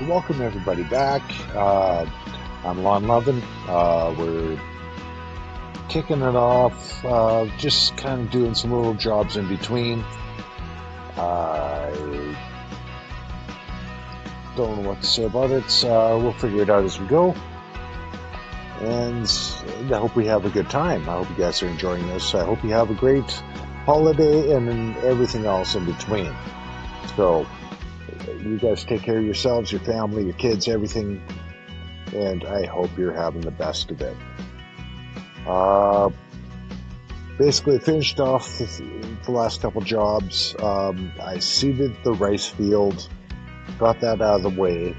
Welcome everybody back. I'm Lon Lovin. We're kicking it off, just kind of doing some little jobs in between. I don't know what to say about it. We'll figure it out as we go, and I hope we have a good time. I hope you guys are enjoying this. I hope you have a great holiday and everything else in between. So, you guys take care of yourselves, your family, your kids, everything, and I hope you're having the best of it. Uh, Basically, finished off the last couple jobs. I seeded the rice field, got that out of the way.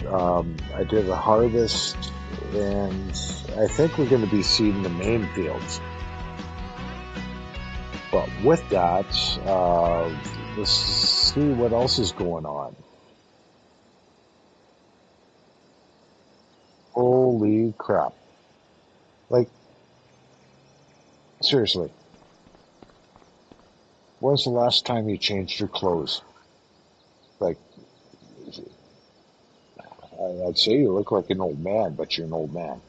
I did a harvest, and I think we're going to be seeding the main fields. But with that, let's see what else is going on. Holy crap. Like, seriously, when's the last time you changed your clothes? Like, I'd say you look like an old man, but you're an old man.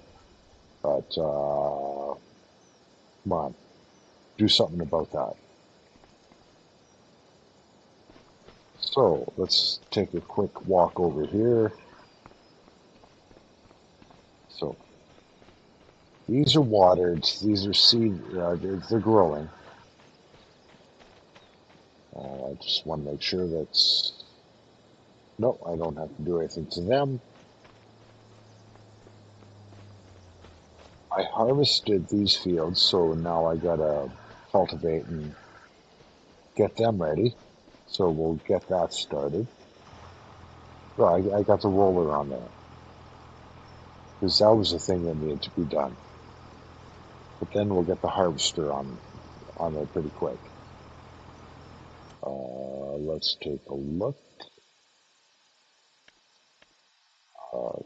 But come on, do something about that. So let's take a quick walk over here. So these are watered. These are seed. They're growing. I just want to make sure that's. No, I don't have to do anything to them. I harvested these fields, so now I gotta cultivate and get them ready. So we'll get that started. Well, I got the roller on there because that was the thing that needed to be done. But then we'll get the harvester on there pretty quick. Let's take a look. Uh,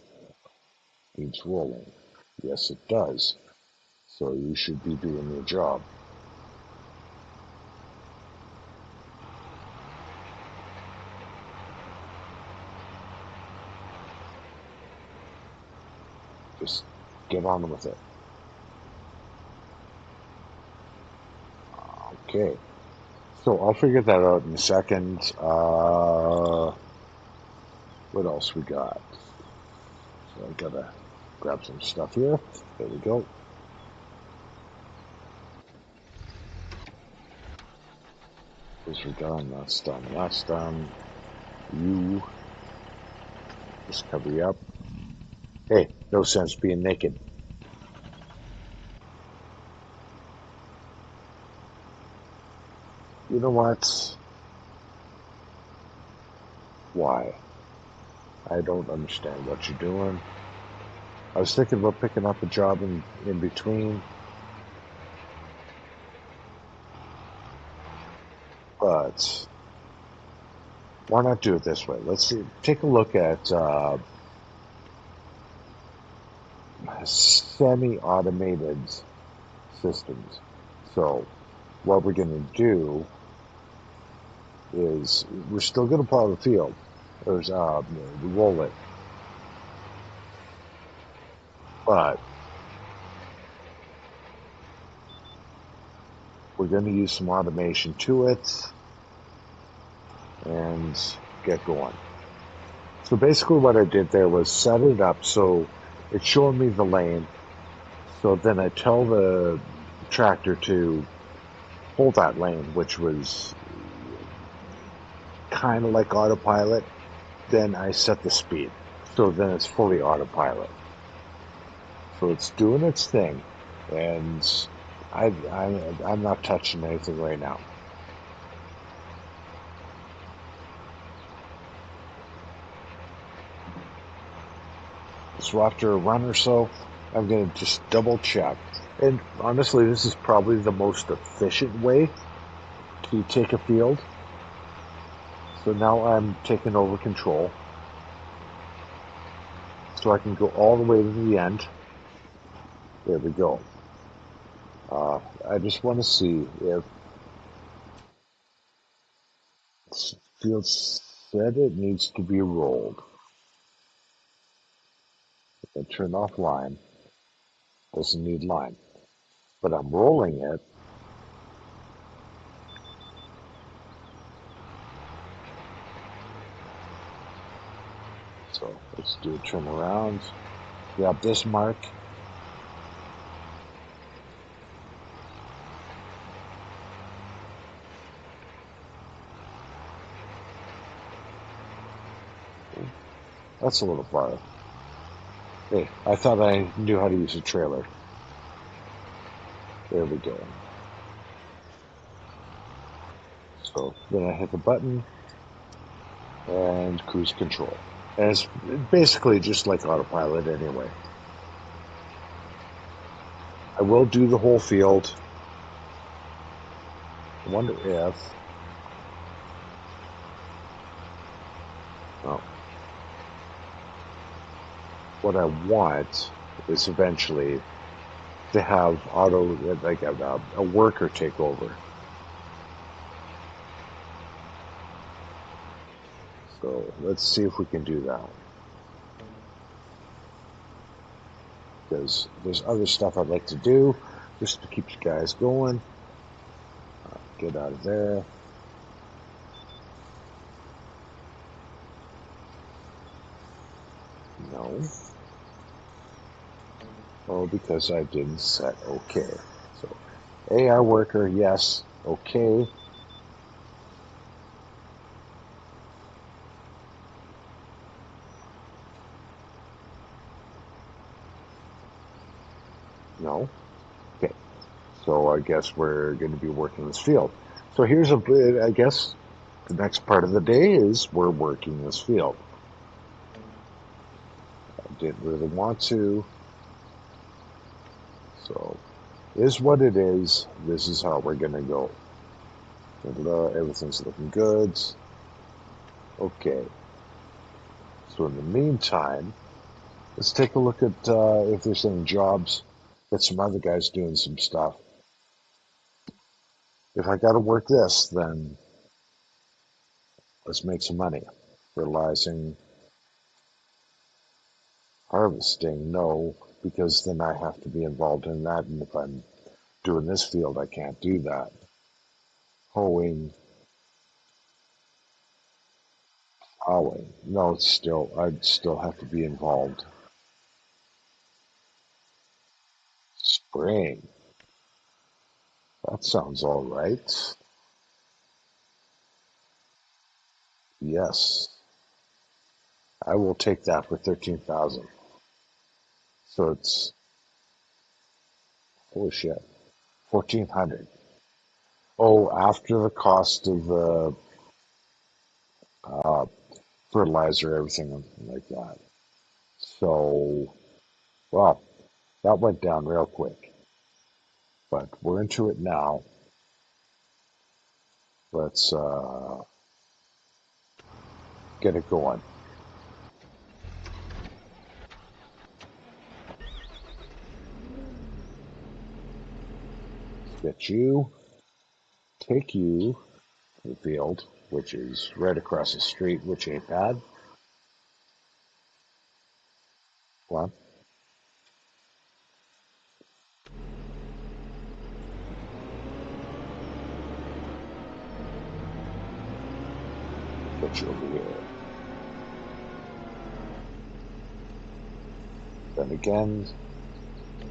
Needs rolling. Yes, it does. So you should be doing your job. Just get on with it. Okay. So I'll figure that out in a second. What else we got? So I gotta grab some stuff here. There we go. Those are done. That's done. That's done. You just cover you up. Hey, no sense being naked. You know what? Why? I don't understand what you're doing. I was thinking about picking up a job in between, but why not do it this way? Let's see, take a look at semi-automated systems. So what we're going to do is we're still going to plow the field. There's roll it, but we're going to use some automation to it and get going. So basically what I did there was set it up so it's showing me the lane. So then I tell the tractor to hold that lane, which was kind of like autopilot. Then I set the speed. So then it's fully autopilot. So it's doing its thing. And I'm not touching anything right now. So after a run or so, I'm going to just double check. And honestly, this is probably the most efficient way to take a field. So now I'm taking over control. So I can go all the way to the end. There we go. I just want to see if field said it needs to be rolled. And turn off line. Doesn't need line. But I'm rolling it. So let's do a turn around. Grab this mark. That's a little far. Hey, I thought I knew how to use a trailer. There we go. So then I hit the button and cruise control. And it's basically just like autopilot anyway. I will do the whole field. I wonder if... Oh, what I want is eventually to have like a worker take over. So let's see if we can do that. Because there's other stuff I'd like to do just to keep you guys going. Get out of there. No. Oh, because I didn't set OK. So AI worker, yes. OK. No. Okay. So I guess we're going to be working this field. So here's I guess the next part of the day is we're working this field. I didn't really want to. So is what it is. This is how we're going to go. Everything's looking good. Okay. So in the meantime, let's take a look at if there's any jobs. Got some other guys doing some stuff. If I got to work this, then let's make some money. Fertilizing, harvesting, no, because then I have to be involved in that. And if I'm doing this field, I can't do that. Hoeing, plowing, no, I'd still have to be involved. Spraying, that sounds all right. Yes, I will take that for 13,000. So it's, holy shit, 1,400. Oh, after the cost of the uh, fertilizer, everything like that. So, well, that went down real quick. But we're into it now. Let's get it going. Get you, take you to the field, which is right across the street, which ain't bad. Well, get you over here. Then again,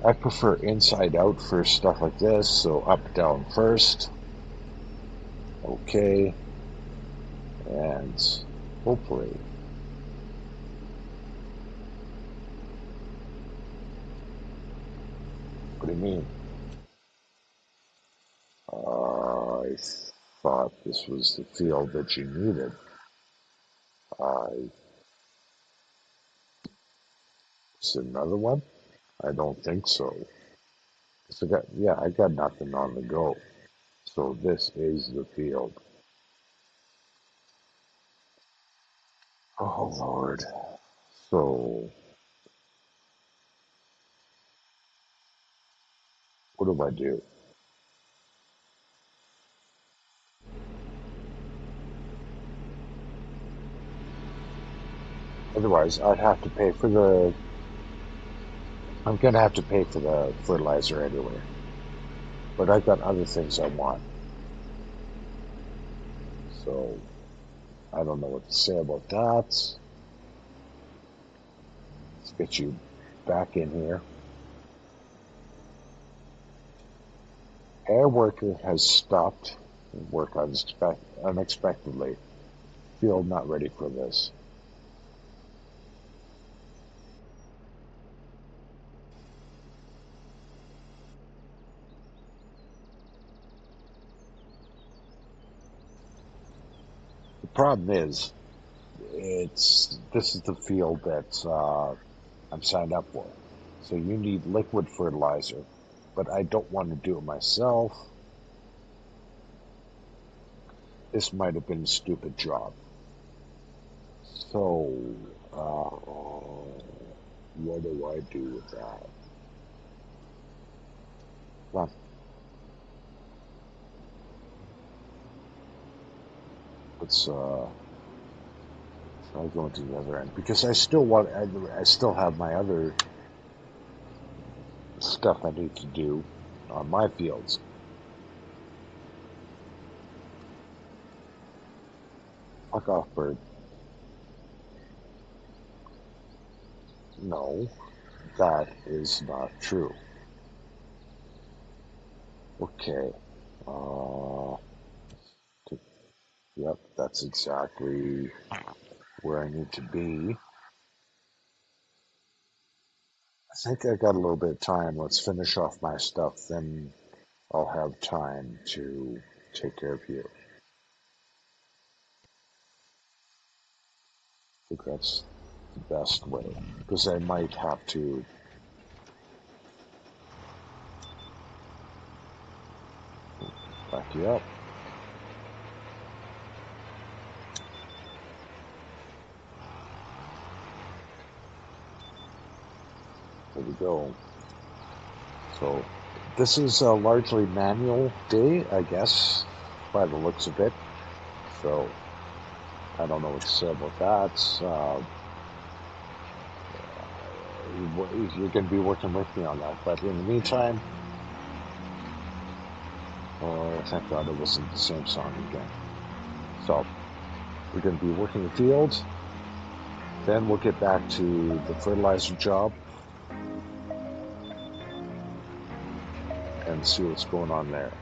I prefer inside out for stuff like this, so up, down first. Okay. And hopefully, what do you mean? I thought this was the field that you needed. Is it another one? I don't think so. So I got nothing on the go. So this is the field. Oh Lord. So what do I do? Otherwise, I'd have to pay for the I'm going to have to pay for the fertilizer anyway. But I've got other things I want. So I don't know what to say about that. Let's get you back in here. Air worker has stopped work unexpectedly. Feel not ready for this. The problem is, this is the field that I'm signed up for. So you need liquid fertilizer, but I don't want to do it myself. This might have been a stupid job. So, what do I do with that? Well, let's try going to the other end because I still have my other stuff I need to do on my fields. Fuck off, bird. No, that is not true. Okay. Uh, yep, that's exactly where I need to be. I think I got a little bit of time. Let's finish off my stuff, then I'll have time to take care of you. I think that's the best way. Because I might have to back you up. There we go. So this is a largely manual day, I guess, by the looks of it. So I don't know what to say about that. You're going to be working with me on that. But in the meantime, oh, thank God it wasn't the same song again. So we're going to be working the field. Then we'll get back to the fertilizer job and see what's going on there.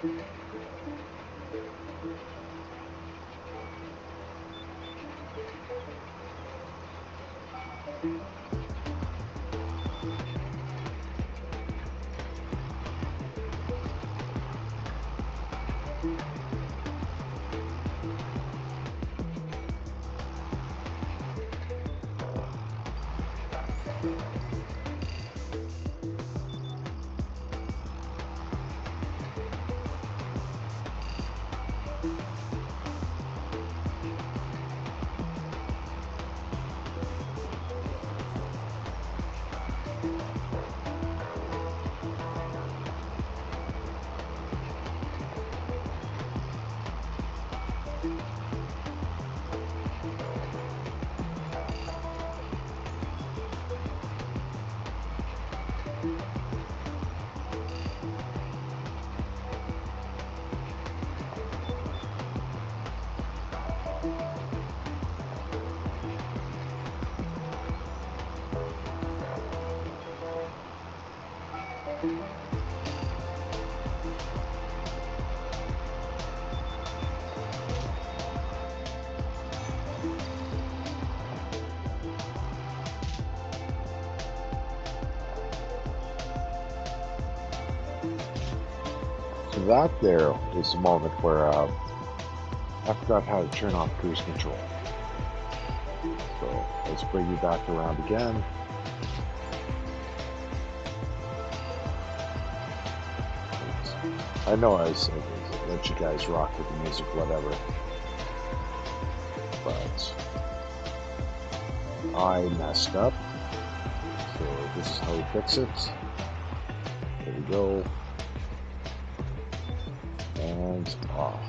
So that there is the moment where I forgot how to turn off cruise control. So let's bring you back around again. I know I said let you guys rock with the music, whatever, but I messed up. So this is how we fix it. There we go. And off.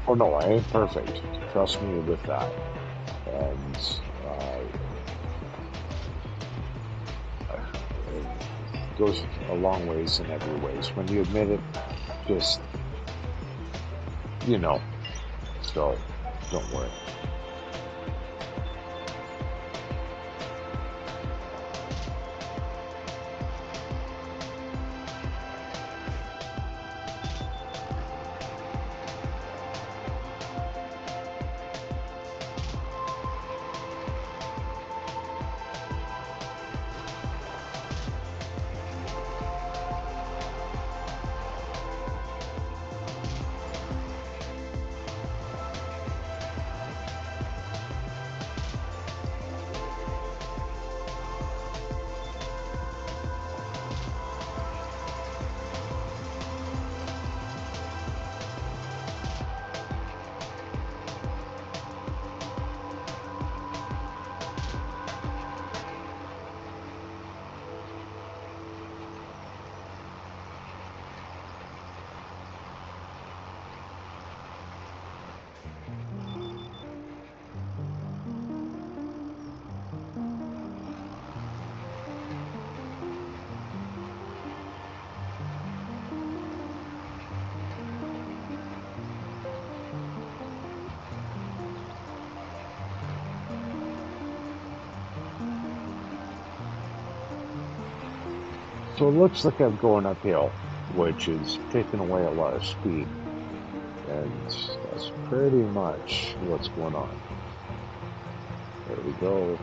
Oh no, I ain't perfect. Trust me with that. And it goes a long ways in every ways. When you admit it, just, so don't worry. So it looks like I'm going uphill, which is taking away a lot of speed. And that's pretty much what's going on. There we go.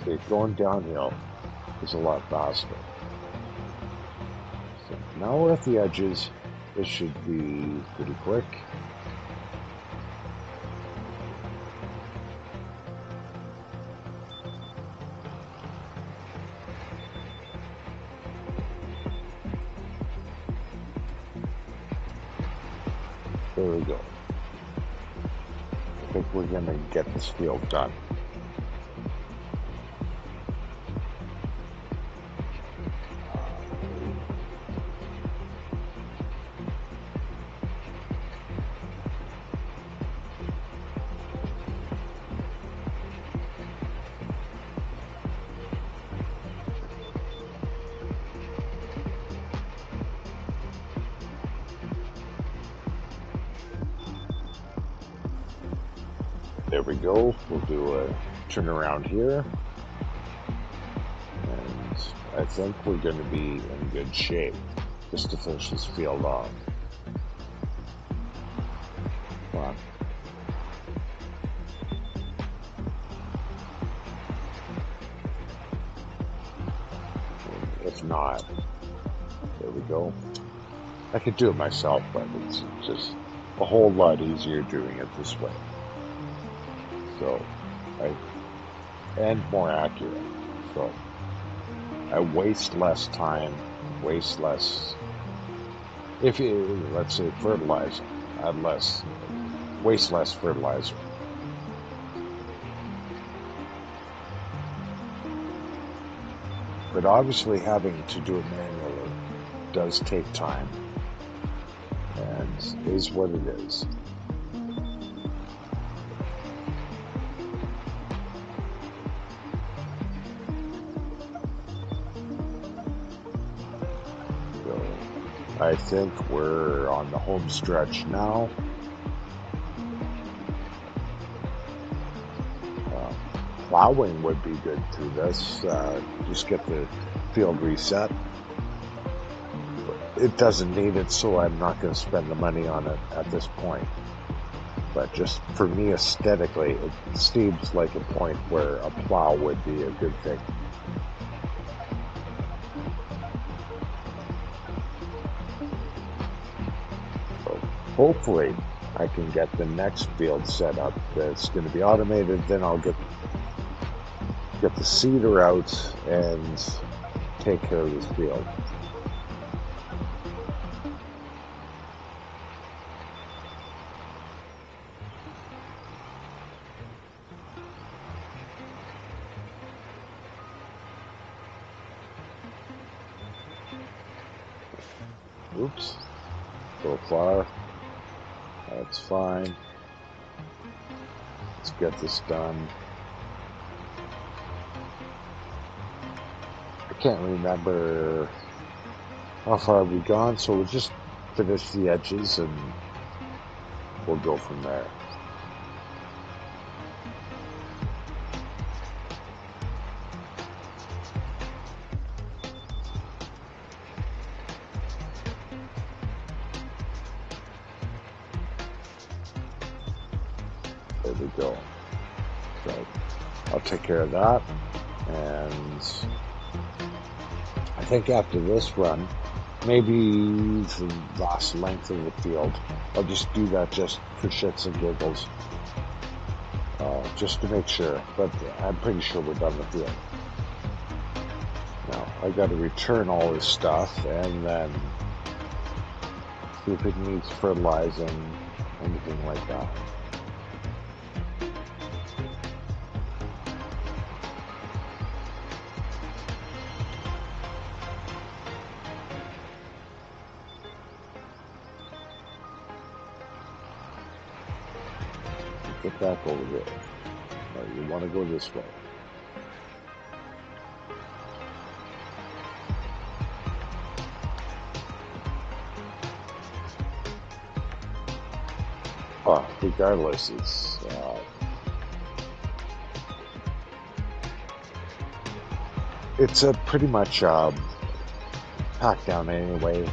See, going downhill is a lot faster. So now we're at the edges. This should be pretty quick. There we go. I think we're going to get this field done. There we go. We'll do a turnaround here. And I think we're going to be in good shape just to finish this field off. Come on. If not, there we go. I could do it myself, but it's just a whole lot easier doing it this way. So, and more accurate. So, I waste less time, waste less. If you, let's say, fertilizer, add less, waste less fertilizer. But obviously, having to do it manually does take time, and is what it is. So I think we're on the home stretch now. Plowing would be good through this. Just get the field reset. It doesn't need it, so I'm not going to spend the money on it at this point. But just for me aesthetically, it seems like a point where a plow would be a good thing. So hopefully I can get the next field set up that's going to be automated. Then I'll get the seeder out and take care of this field. Oops, a little far. That's fine. Let's get this done. I can't remember how far we've gone, so we'll just finish the edges and we'll go from there. There we go. So I'll take care of that, and I think after this run, maybe the last length of the field, I'll just do that just for shits and giggles, just to make sure. But I'm pretty sure we're done with the field. Now I got to return all this stuff and then see if it needs fertilizing, anything like that. Get back over there. No, you want to go this way. Regardless, it's a pretty much packed down anyway,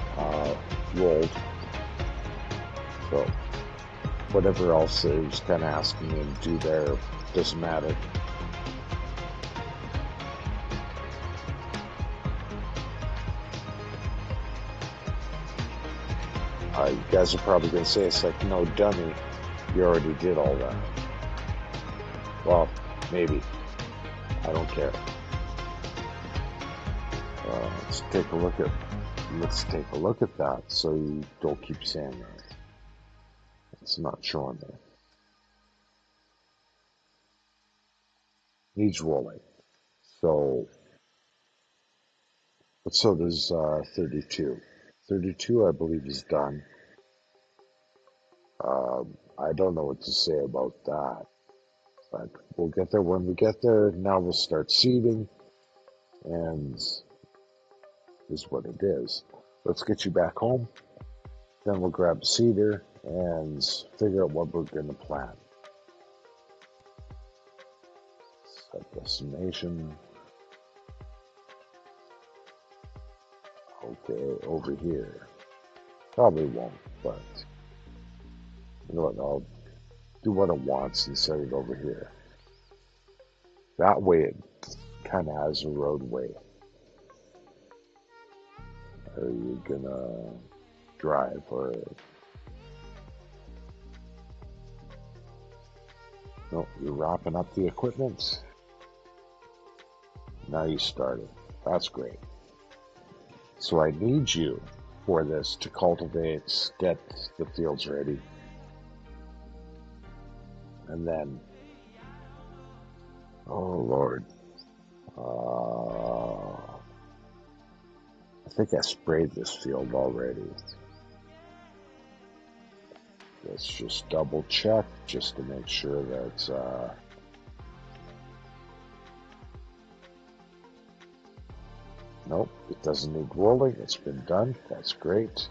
rolled. So whatever else is kind of asking me to do there doesn't matter. You guys are probably going to say it's like, no, dummy, you already did all that. Well, maybe. I don't care. Let's take a look at that so you don't keep saying that. It's not showing there. Needs rolling. So does 32. 32, I believe, is done. I don't know what to say about that, but we'll get there when we get there. Now we'll start seeding, and is what it is. Let's get you back home. Then we'll grab a seeder and figure out what we're going to plant. Set destination. Okay, over here. Probably won't, but you know what? I'll do what it wants and set it over here. That way it kind of has a roadway. Are you gonna drive or no? You're wrapping up the equipment. Now you started. That's great. So I need you for this to cultivate, get the fields ready, and then, oh Lord, I think I sprayed this field already. Let's just double check just to make sure that nope, it doesn't need rolling. It's been done. That's great.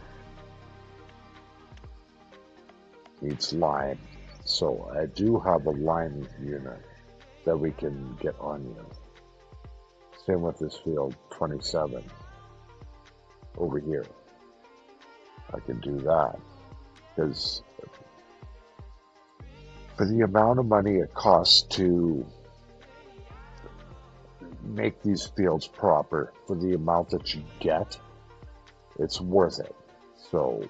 Needs line. So I do have a line unit that we can get on you. Same with this field 27 over here. I can do that because for the amount of money it costs to make these fields proper, for the amount that you get, it's worth it. So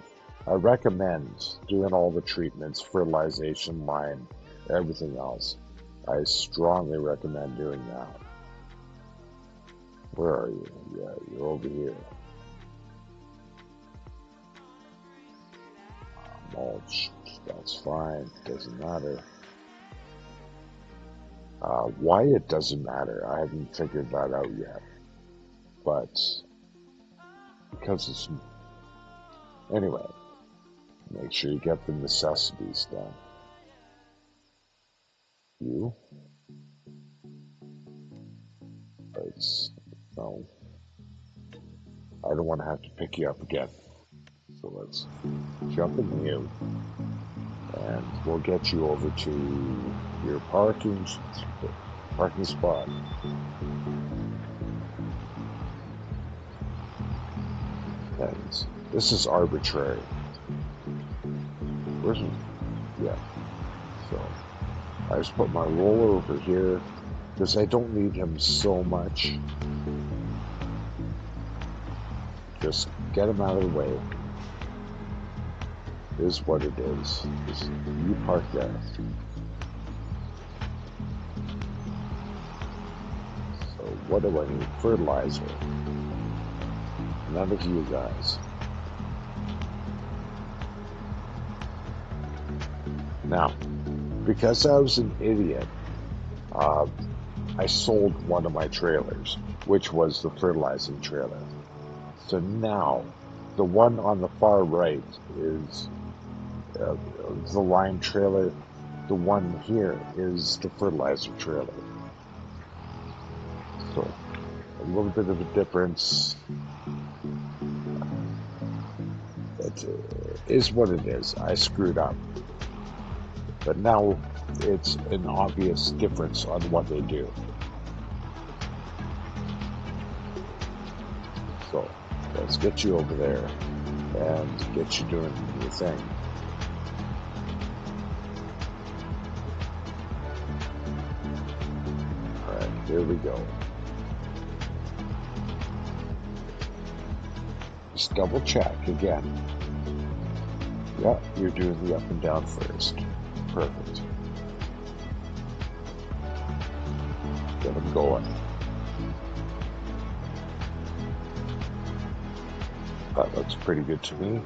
I recommend doing all the treatments, fertilization, line, everything else. I strongly recommend doing that. Where are you? Yeah, you're over here. Mulch, that's fine, doesn't matter. Why it doesn't matter, I haven't figured that out yet. But because it's anyway, make sure you get the necessities done. You? It's no. I don't want to have to pick you up again. So let's jump in you, and we'll get you over to your parking spot. And this is arbitrary. Where's yeah? So I just put my roller over here because I don't need him so much. Just get him out of the way. It is what it is. Just you park there. So what do I need? Fertilizer. None of you guys. Now, because I was an idiot, I sold one of my trailers, which was the fertilizing trailer. So now, the one on the far right is the line trailer. The one here is the fertilizer trailer. So, a little bit of a difference. It is what it is. I screwed up. But now it's an obvious difference on what they do. So let's get you over there and get you doing your thing. Alright, here we go. Just double check again. Yeah, you're doing the up and down first. Perfect. Get them going. That looks pretty good to me.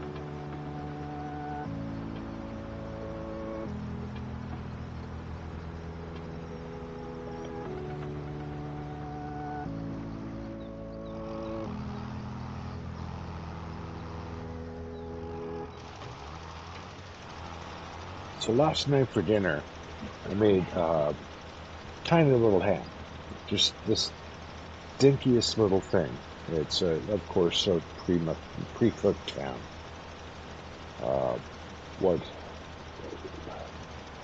So last night for dinner, I made a tiny little ham. Just this dinkiest little thing. It's, of course, a pre-cooked ham. What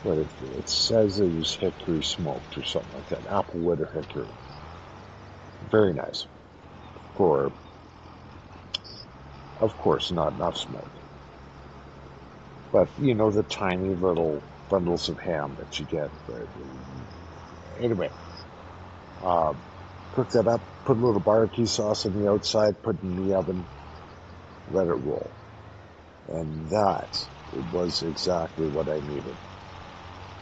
but it says it was hickory smoked or something like that. Applewood or hickory. Very nice. For, of course, not enough smoke. But, you know, the tiny little bundles of ham that you get. Anyway, uh, cook that up, put a little barbecue sauce on the outside, put it in the oven, let it roll. And that was exactly what I needed.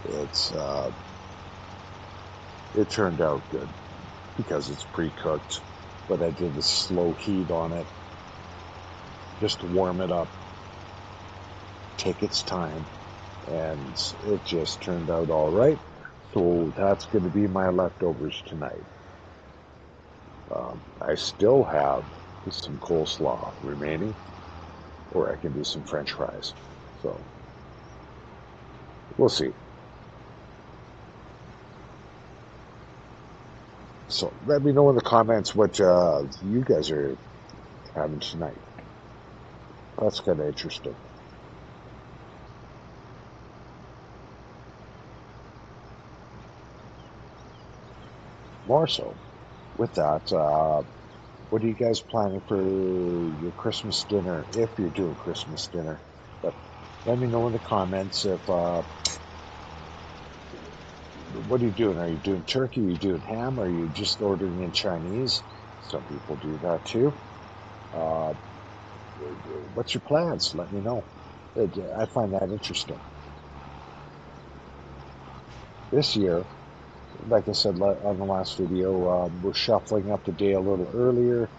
It's it turned out good because it's pre-cooked, but I did a slow heat on it just to warm it up, take its time, and it just turned out all right. So that's going to be my leftovers tonight. I still have some coleslaw remaining, or I can do some French fries. So we'll see. So let me know in the comments what you guys are having tonight. That's kind of interesting. More so, with that, what are you guys planning for your Christmas dinner, if you're doing Christmas dinner? But let me know in the comments if what are you doing? Are you doing turkey? Are you doing ham? Are you just ordering in Chinese? Some people do that too. Uh, what's your plans? Let me know. I find that interesting. This year, like I said on the last video, we're shuffling up the day a little earlier.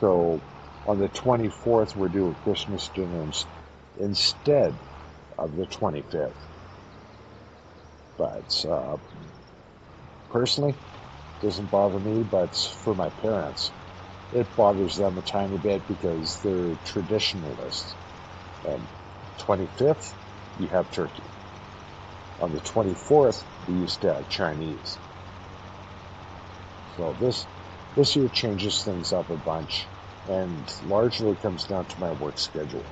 So on the 24th, we're doing Christmas dinners instead of the 25th. But personally, doesn't bother me, but for my parents, it bothers them a tiny bit because they're traditionalists. And 25th, you have turkey. On the 24th, we used to have Chinese. So this year changes things up a bunch, and largely comes down to my work schedule.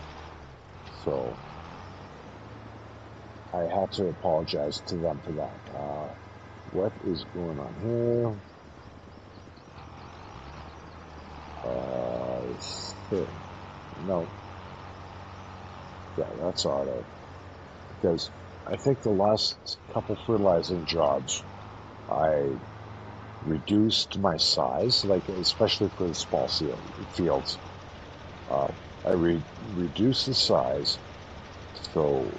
So I had to apologize to them for that. What is going on here? So, no, yeah, that's auto. Because I think the last couple fertilizing jobs, I reduced my size, like especially for the small fields. Uh, I reduced the size so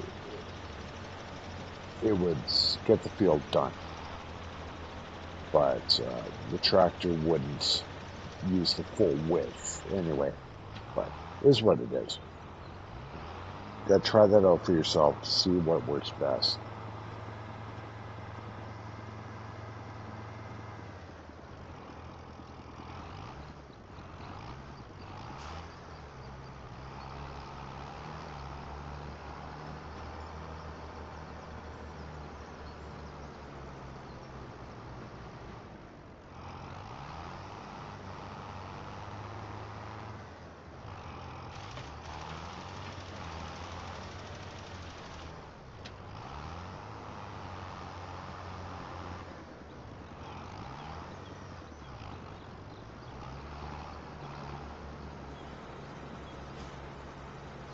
it would get the field done, but the tractor wouldn't use the full width anyway. But it is what it is. Gotta try that out for yourself to see what works best.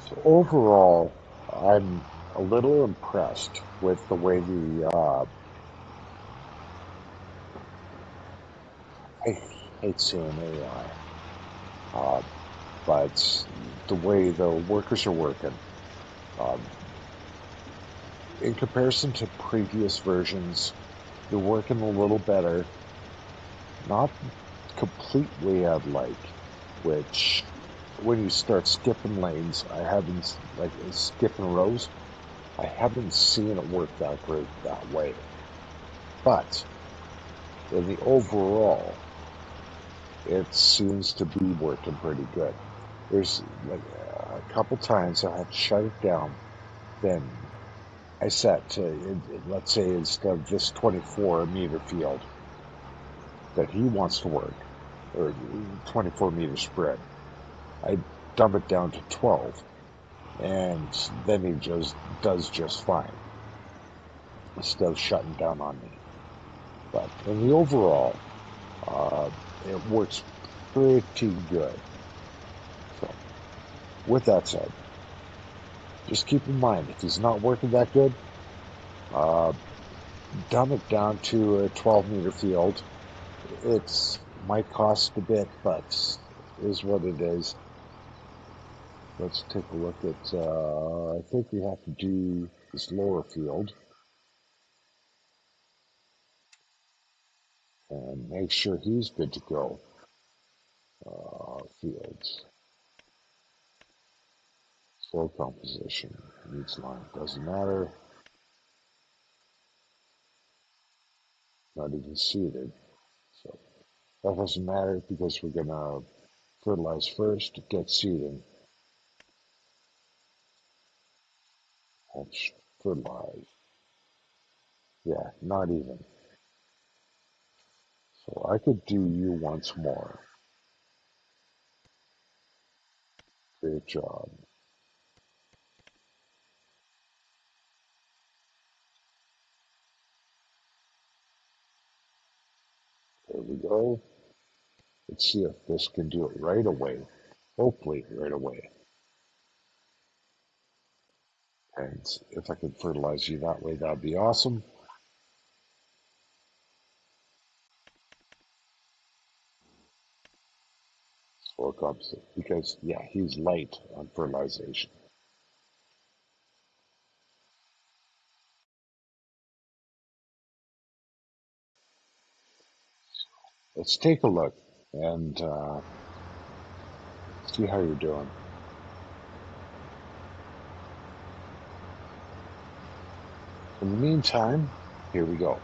So overall, I'm a little impressed with the way I hate saying AI, but the way the workers are working. Um, in comparison to previous versions, they're working a little better. Not completely unlike, which when you start skipping lanes, I haven't, like skipping rows, I haven't seen it work that great that way. But in the overall, it seems to be working pretty good. There's like a couple times I had to shut it down. Then I set to, let's say instead of this 24-meter field that he wants to work, or 24-meter spread, I dump it down to 12, and then he just does just fine. instead of shutting down on me. But in the overall, uh, it works pretty good. So, with that said, just keep in mind if he's not working that good, uh, dumb it down to a 12-meter field. It's might cost a bit, but is what it is. Let's take a look at. I think we have to do this lower field and make sure he's good to go. Fields, soil composition, needs line, doesn't matter. Not even seeded, so that doesn't matter because we're gonna fertilize first, get seeding, mulch, fertilize. Yeah, not even. So I could do you once more. Great job. There we go. Let's see if this can do it right away. Hopefully right away. And if I could fertilize you that way, that'd be awesome. Soil composite. Because, yeah, he's light on fertilization. Let's take a look and see how you're doing. In the meantime, here we go.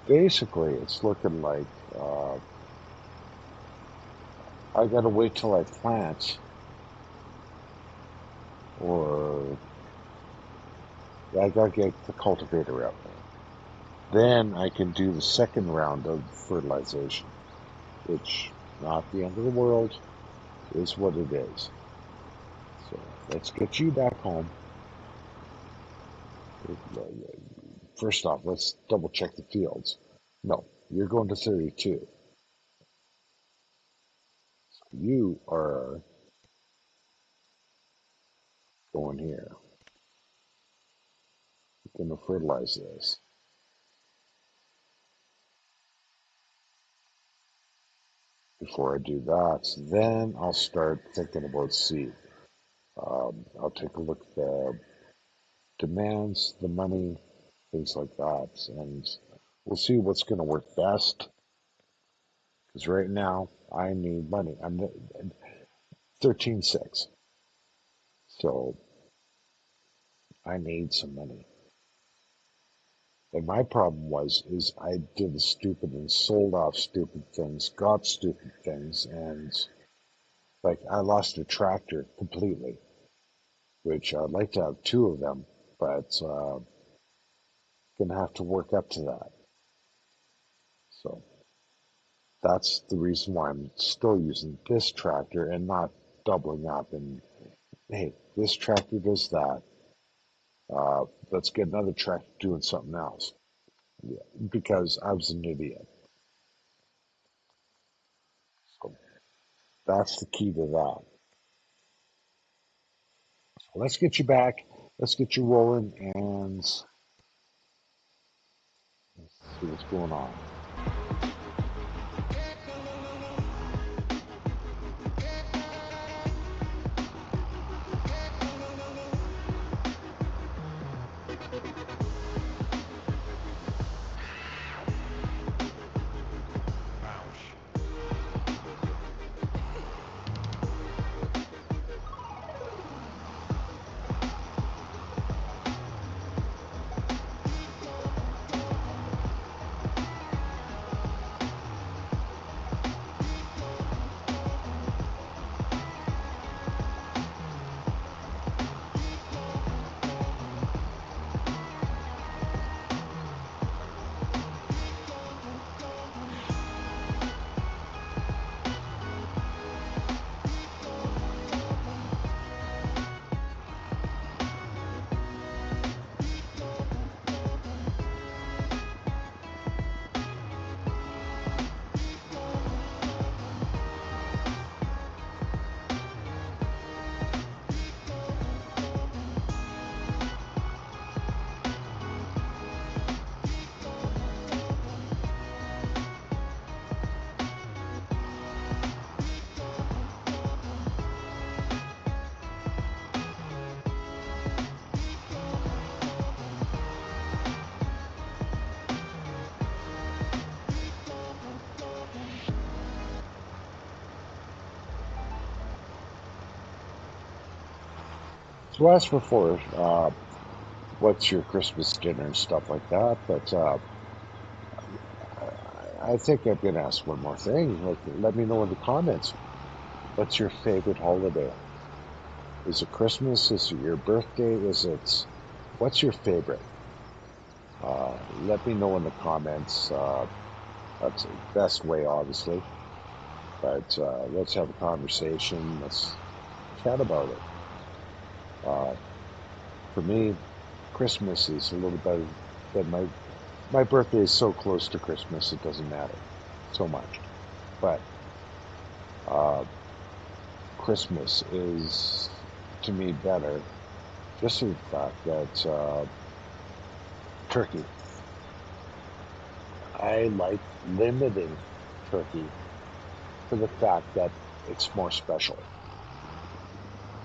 Basically, it's looking like I gotta wait till I plant, or I gotta get the cultivator out. Then I can do the second round of fertilization, which not the end of the world, is what it is. So let's get you back home. First off, let's double check the fields. No, you're going to 32. You are going here. You're going to fertilize this. Before I do that, then I'll start thinking about seed. I'll take a look at the demands, the money, things like that, and we'll see what's going to work best. Because right now I need money. I'm 13.6, so I need some money. And my problem is I did stupid and sold off stupid things, got stupid things, and like I lost a tractor completely. which I'd like to have two of them, but gonna have to work up to that. So that's the reason why I'm still using this tractor and not doubling up. And hey, this tractor does that. Let's get another tractor doing something else. Yeah, because I was an idiot. So that's the key to that. So let's get you back. Let's get you rolling and let's see what's going on. So as for what's your Christmas dinner and stuff like that, but I think I'm gonna ask one more thing. Like, let me know in the comments. What's your favorite holiday? Is it Christmas? Is it your birthday? Is it what's your favorite? Let me know in the comments. That's the best way, obviously. But let's have a conversation. Let's chat about it. Uh, for me, Christmas is a little better than my birthday is so close to Christmas it doesn't matter so much. But uh, Christmas is to me better just for the fact that turkey. I like limiting turkey for the fact that it's more special.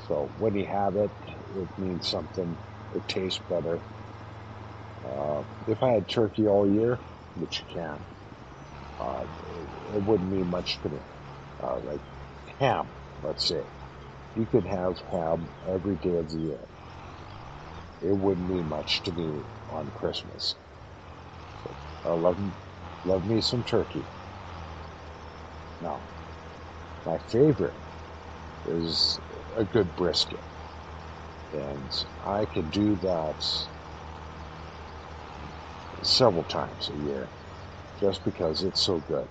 So when you have it, it means something. It tastes better. If I had turkey all year, which you can, it wouldn't mean much to me. Like ham, let's say. You could have ham every day of the year. It wouldn't mean much to me on Christmas. So I love me some turkey. Now, my favorite is a good brisket. And I can do that several times a year just because it's so good.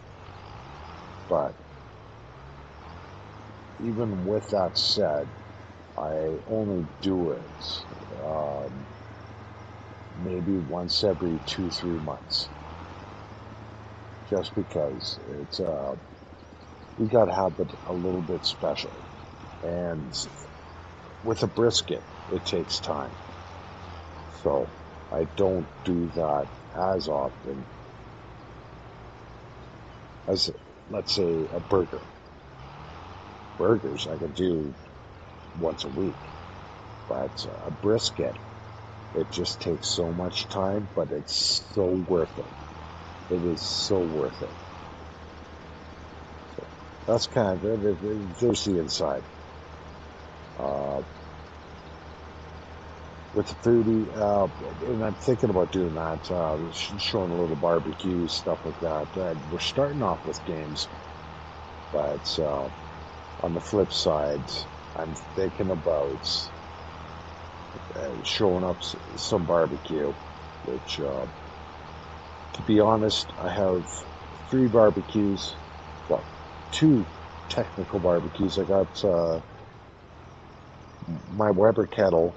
But even with that said, I only do it maybe once every 2, 3 months, just because it's we gotta have it a little bit special. And with a brisket, it takes time, so I don't do that as often as, let's say, a burger. Burgers I can do once a week, but a brisket, it just takes so much time, but it's so worth it. It is so worth it. So that's kind of it. There's the inside. Uh, with the foodie, and I'm thinking about doing that, showing a little barbecue, stuff like that. We're starting off with games, but on the flip side, I'm thinking about showing up some barbecue, which, to be honest, I have three barbecues. Well, two technical barbecues. I got my Weber kettle,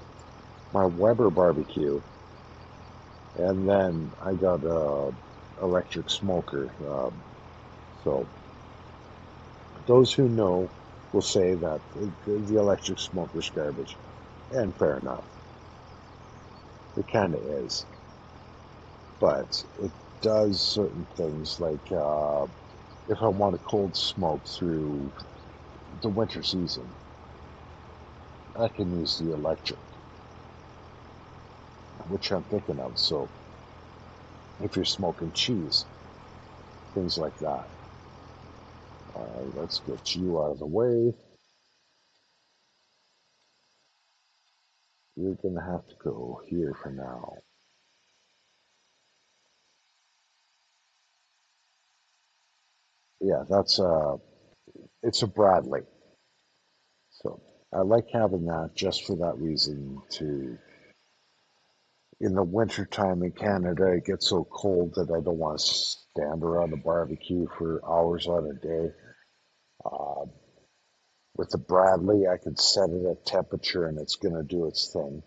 my Weber barbecue, and then I got a electric smoker. So those who know will say that the electric smoker's garbage, and fair enough, it kind of is. But it does certain things like if I want a cold smoke through the winter season, I can use the electric, which I'm thinking of. So if you're smoking cheese, things like that. Let's get you out of the way. You're going to have to go here for now. Yeah, it's a Bradley. So I like having that just for that reason to, in the winter time in Canada, it gets so cold that I don't want to stand around a barbecue for hours on a day. Uh, with the Bradley, I can set it at temperature and it's going to do its thing.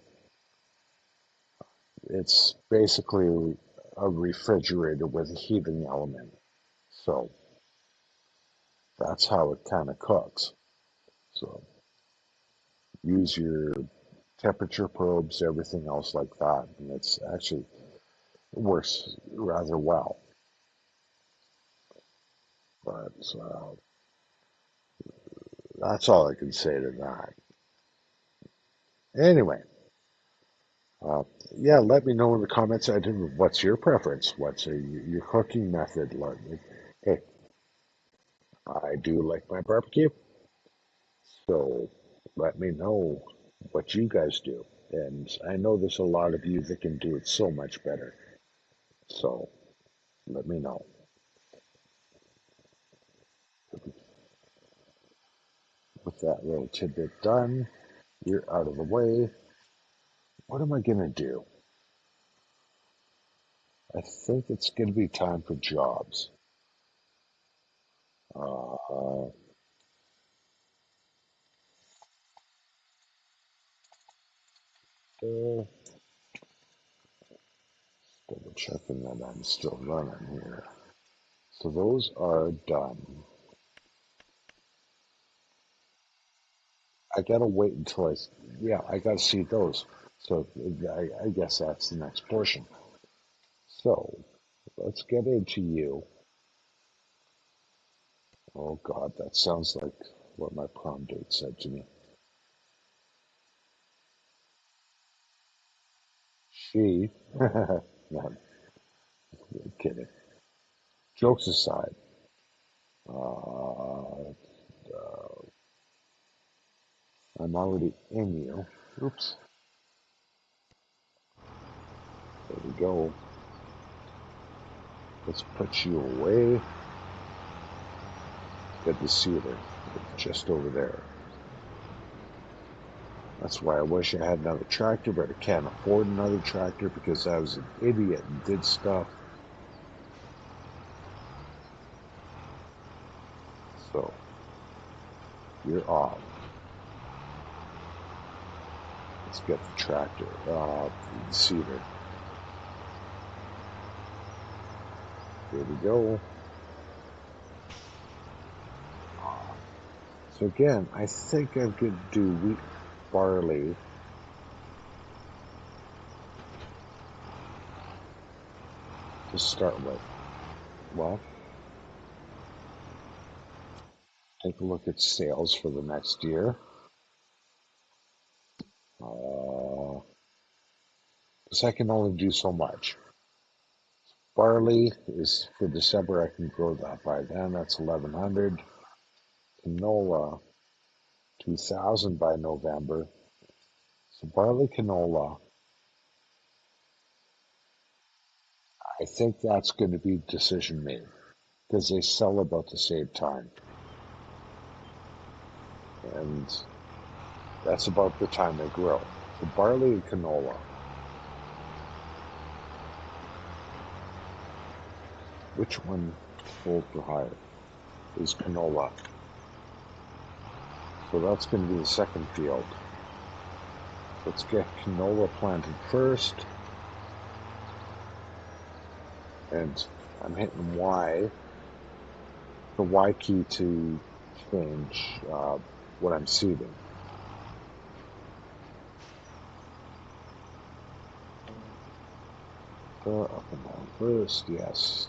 It's basically a refrigerator with a heating element. So that's how it kind of cooks. So use your temperature probes, everything else like that, and it's actually it works rather well. But that's all I can say to that. Anyway, uh, yeah, let me know in the comments. I didn't. What's your preference? What's your cooking method? Hey, I do like my barbecue, so let me know what you guys do. And I know there's a lot of you that can do it so much better. So let me know. With that little tidbit done, you're out of the way. What am I going to do? I think it's going to be time for jobs. Uh, double checking that I'm still running here. So those are done. I gotta wait until yeah, I gotta see those. So I guess that's the next portion. So let's get into you. Oh God, that sounds like what my prom date said to me. She, no, I'm kidding. Jokes aside, uh, I'm already in you. Oops, there we go. Let's put you away. Get the cedar just over there. That's why I wish I had another tractor, but I can't afford another tractor because I was an idiot and did stuff. So you're off. Let's get the tractor. The cedar. Here we go. So again, I think I could do wheat, barley. To start with. Well, take a look at sales for the next year. Because I can only do so much. Barley is for December. I can grow that by then. That's 1,100. Canola, 2,000 by November. So barley canola, I think that's going to be decision made because they sell about the same time, and that's about the time they grow. So barley and canola. Which one sold for higher? Is canola. So that's going to be the second field. Let's get canola planted first. And I'm hitting Y, the Y key to change what I'm seeding. Up and down first, yes.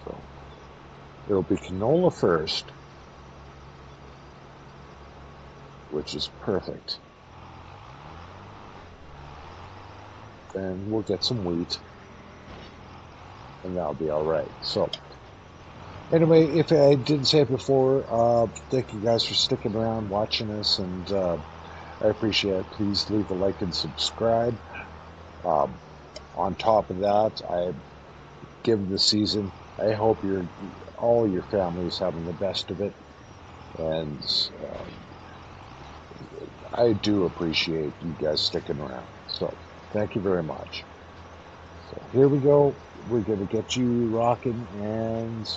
So it'll be canola first, which is perfect. Then we'll get some wheat, and that'll be all right. So anyway, if I didn't say it before, thank you guys for sticking around, watching us, and I appreciate it. Please leave a like and subscribe. On top of that, I give the season. I hope all your families having the best of it, and I do appreciate you guys sticking around. So thank you very much. So here we go. We're gonna get you rocking, and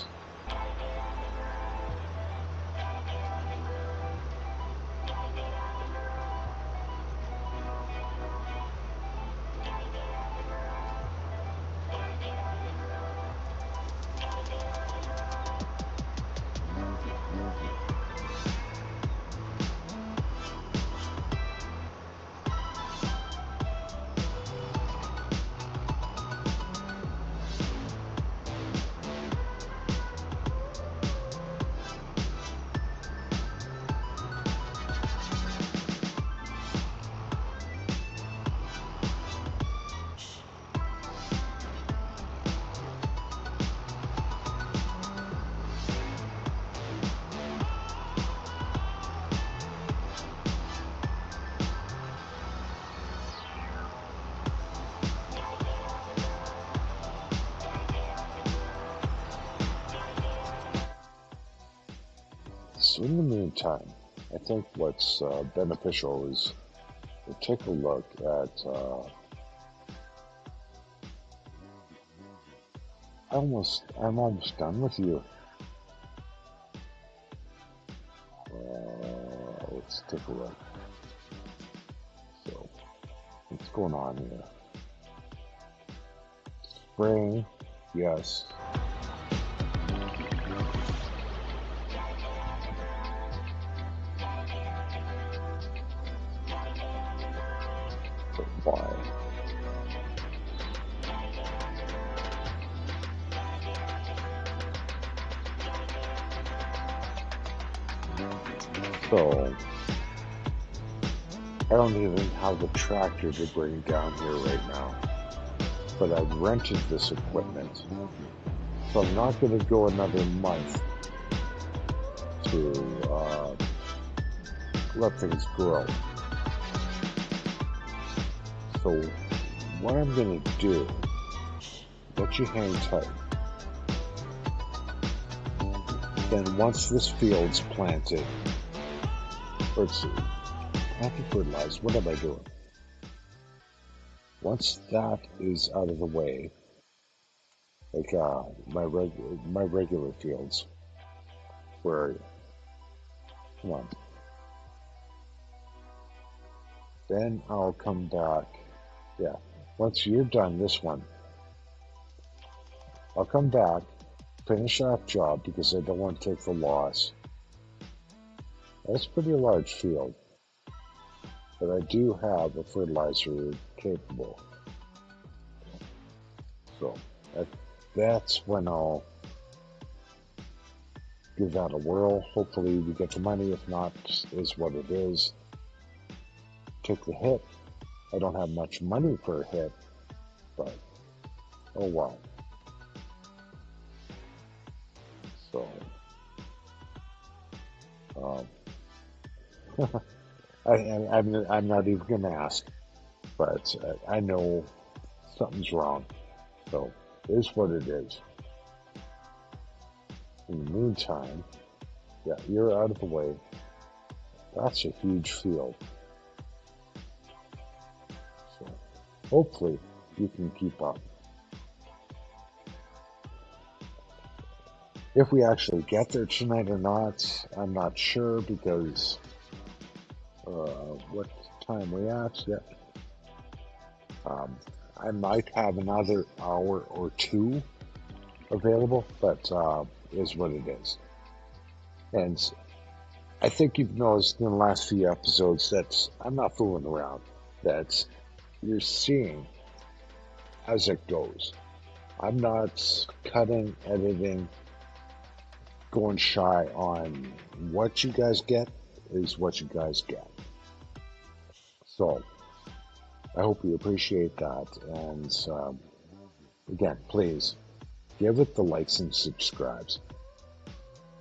so in the meantime, I think what's beneficial is to take a look at. I'm almost done with you. Let's take a look. So, what's going on here? Spring, yes. But why? So, I don't even have the tractor to bring down here right now. But I've rented this equipment. So I'm not going to go another month to let things grow. So what I'm going to do, let you hang tight. Then once this field's planted, let's see, planted, fertilized, what am I doing? Once that is out of the way, like my regular fields, where are you? Come on. Then I'll come back. Yeah, once you're done this one, I'll come back, finish that job because I don't want to take the loss. That's pretty large field, but I do have a fertilizer capable. So that's when I'll give that a whirl. Hopefully we get the money. If not, is what it is. Take the hit. I don't have much money for a hit, but oh well. So um, I'm not even gonna ask, but I know something's wrong. So it is what it is. In the meantime, yeah, you're out of the way. That's a huge field. So hopefully you can keep up. If we actually get there tonight or not, I'm not sure because what time we at? Yeah. Um, I might have another hour or two available, but is what it is. And I think you've noticed in the last few episodes that I'm not fooling around. That you're seeing as it goes. I'm not cutting, editing, going shy on what you guys get is what you guys get. So I hope you appreciate that. And again, please give it the likes and subscribes.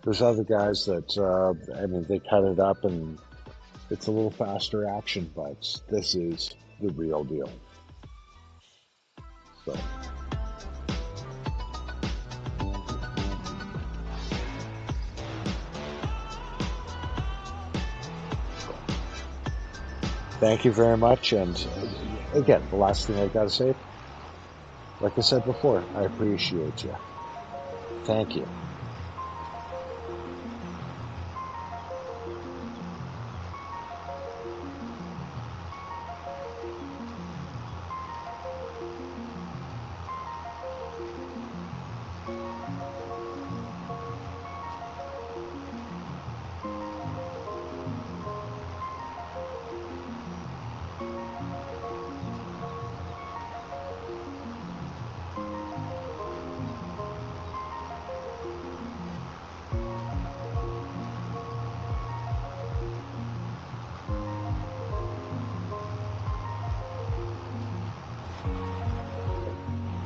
There's other guys that, I mean, they cut it up and it's a little faster action, but this is the real deal. So, thank you very much. And again, the last thing I got to say, like I said before, I appreciate you. Thank you.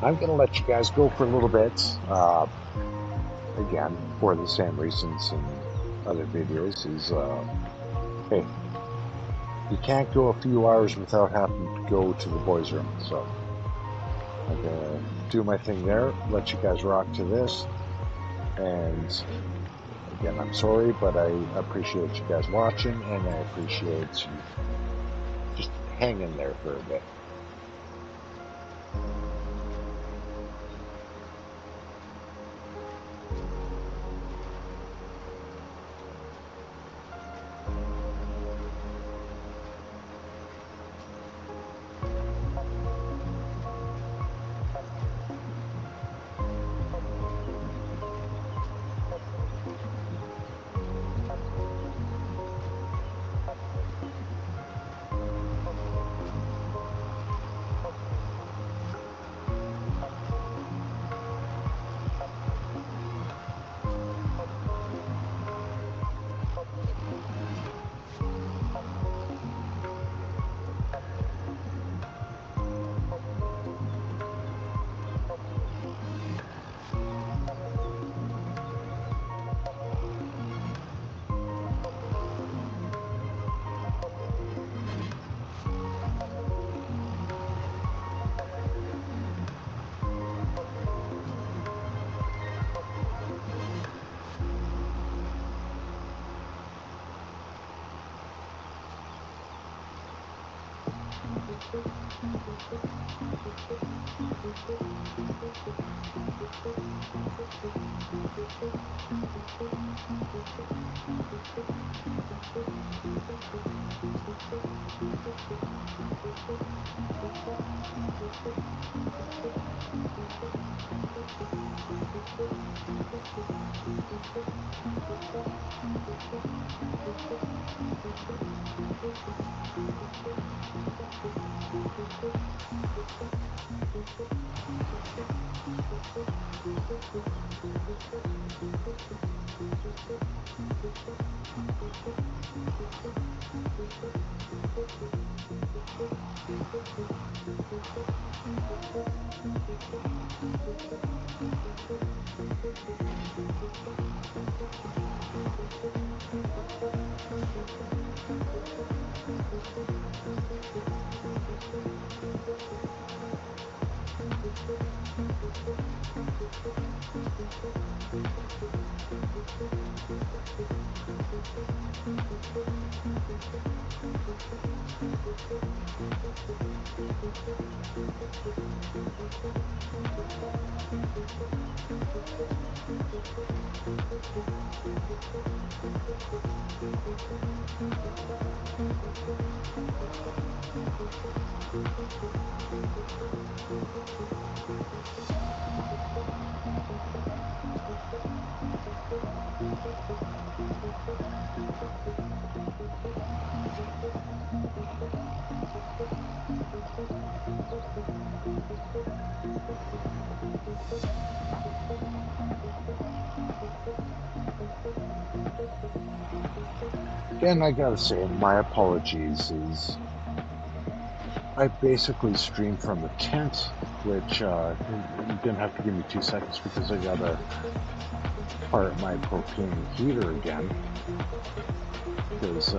I'm going to let you guys go for a little bit. Again, for the same reasons in other videos, is hey, you can't go a few hours without having to go to the boys' room. So I'm going to do my thing there, let you guys rock to this. And again, I'm sorry, but I appreciate you guys watching, and I appreciate you just hanging there for a bit. And I gotta say, my apologies. Is I basically streamed from a tent, which you're gonna have to give me 2 seconds because I gotta fire my propane heater again. Because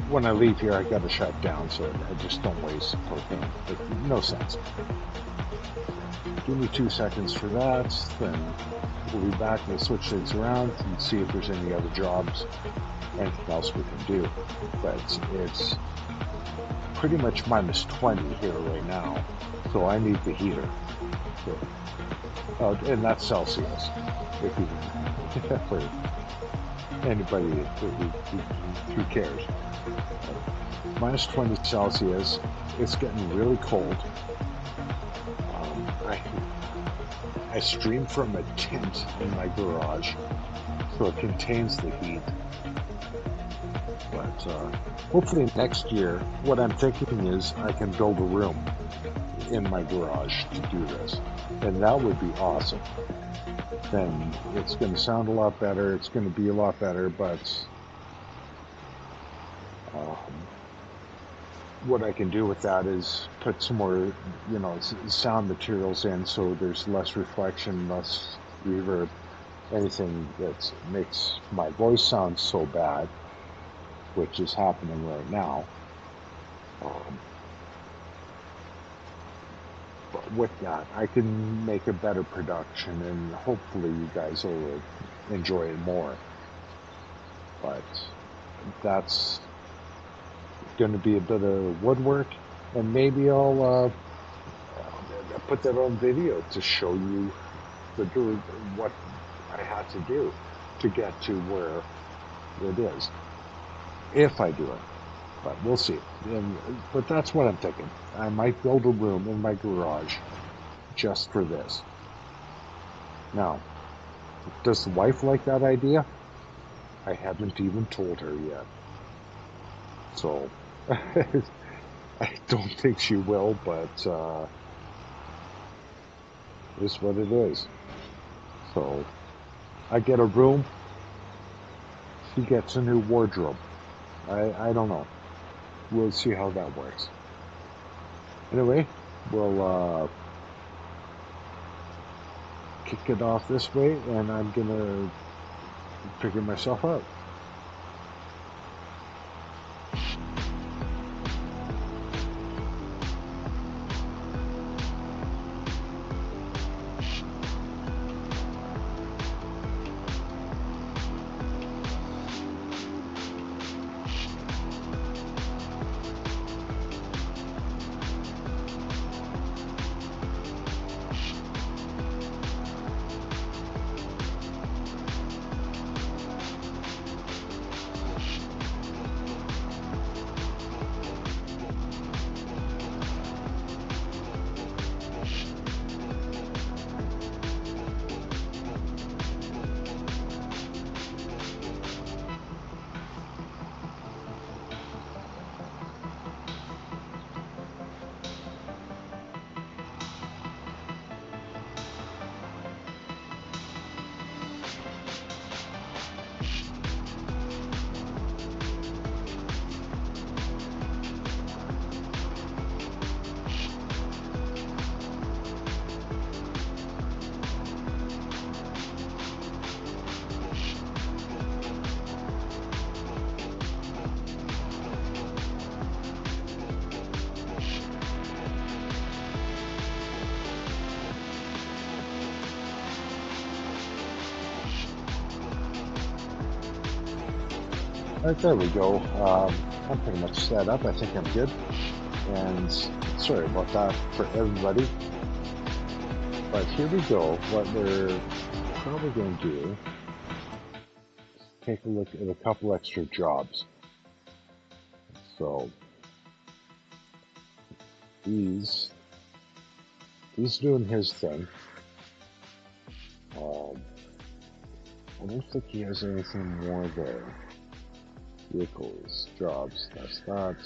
when I leave here, I gotta shut down, so I just don't waste propane. No sense. Give me 2 seconds for that, then we'll be back. We'll switch things around and see if there's any other jobs, anything else we can do. But it's pretty much minus 20 here right now, so I need the heater. So, and that's Celsius, if you for anybody who cares. Minus 20 Celsius. It's getting really cold. I stream from a tent in my garage, so it contains the heat. But hopefully next year, what I'm thinking is I can build a room in my garage to do this, and that would be awesome. Then it's going to sound a lot better, it's going to be a lot better, but what I can do with that is put some more, sound materials in, so there's less reflection, less reverb, anything that makes my voice sound so bad, which is happening right now. But with that, I can make a better production, and hopefully you guys will enjoy it more. But that's going to be a bit of woodwork, and maybe I'll put that on video to show you what I had to do to get to where it is, if I do it. But we'll see. But that's what I'm thinking. I might build a room in my garage just for this. Now, does the wife like that idea? I haven't even told her yet. So, I don't think she will, but it's what it is. So, I get a room, she gets a new wardrobe. I don't know. We'll see how that works. Anyway, we'll kick it off this way, and I'm gonna figure myself out. All right, there we go. I'm pretty much set up. I think I'm good. And sorry about that for everybody. But here we go. What we're probably going to do is take a look at a couple extra jobs. So he's doing his thing. I don't think he has anything more there. Vehicles, jobs, that's that.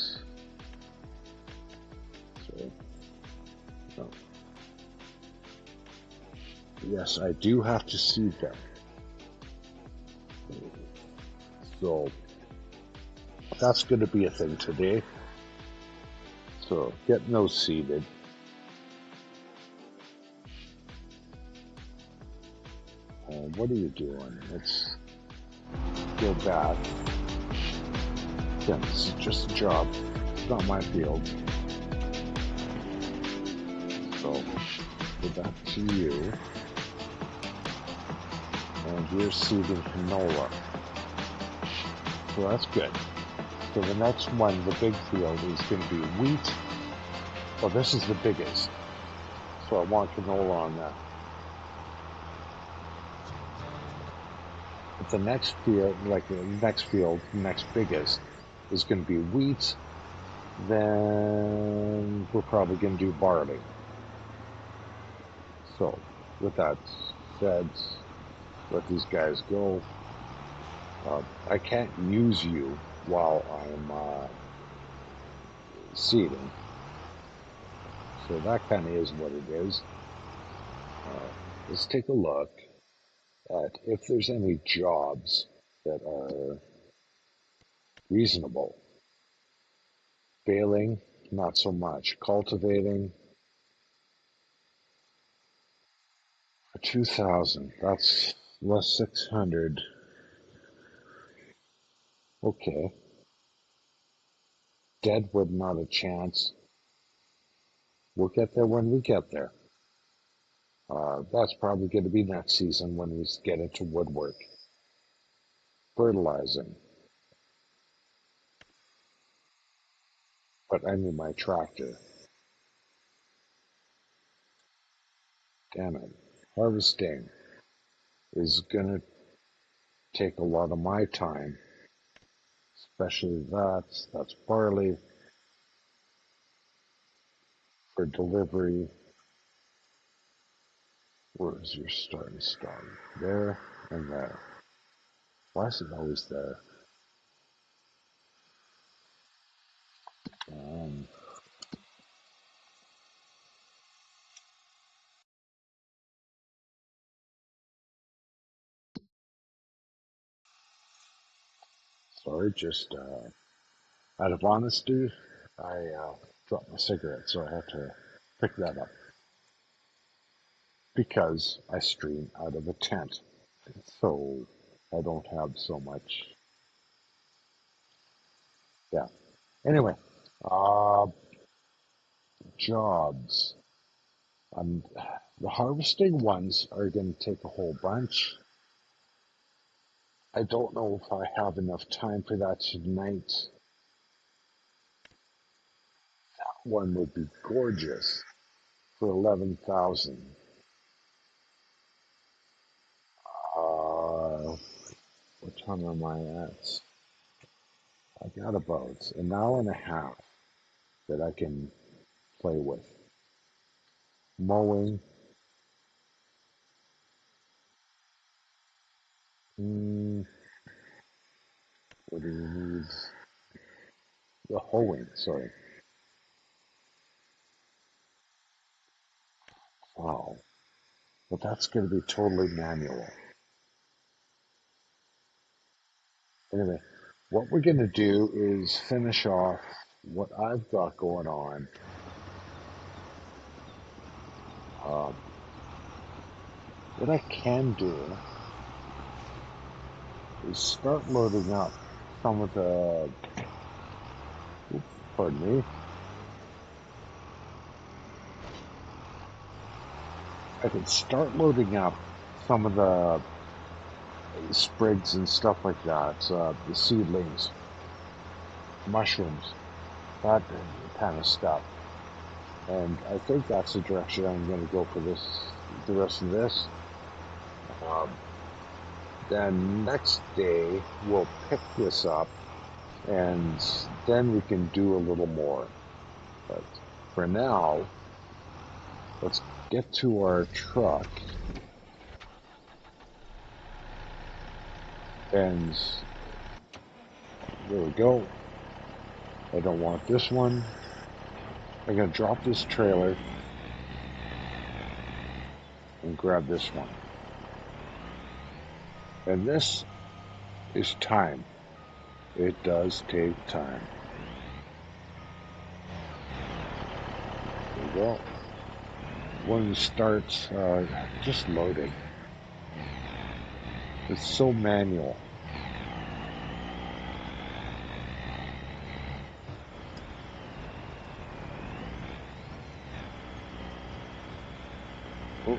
So, no. Yes, I do have to seed them. So that's going to be a thing today. So getting those seeded. What are you doing? Let's go back. Again, this is just a job. It's not my field. So go back to you. And you're seeding canola. So that's good. So the next one, the big field, is going to be wheat. Well, this is the biggest. So I want canola on that. But the next field, the next biggest, is going to be wheat. Then we're probably going to do barley. So with that said, let these guys go. I can't use you while I'm seeding. So that kind of is what it is. Let's take a look at if there's any jobs that are reasonable. Baling, not so much. Cultivating, for 2,000, that's less 600. Okay. Deadwood, not a chance. We'll get there when we get there. That's probably going to be next season when we get into woodwork. Fertilizing. But I need my tractor. Damn it. Harvesting is going to take a lot of my time. Especially that's barley for delivery. Where is your starting stone? There and there. Why is it always there? Um, Sorry, just out of honesty, I dropped my cigarette, so I have to pick that up because I stream out of a tent, so I don't have so much. Yeah. Anyway, uh, jobs. Um, the harvesting ones are going to take a whole bunch. I don't know if I have enough time for that tonight. One would be gorgeous for 11,000. What time am I at? I got about an hour and a half that I can play with. Mowing. Mm, what do you need? The hoeing, sorry. Wow. But that's going to be totally manual. Anyway, what we're going to do is finish off what I've got going on. Um, what I can do is start loading up some of the, oops, pardon me, I can start loading up some of the sprigs and stuff like that, the seedlings, mushrooms. that kind of stuff. And I think that's the direction I'm going to go for the rest of this. Um, then next day we'll pick this up, and then we can do a little more. But for now, let's get to our truck. And there we go. I don't want this one. I'm going to drop this trailer and grab this one. And this is time. It does take time. There we go. When it starts, just loading. It's so manual. Oh.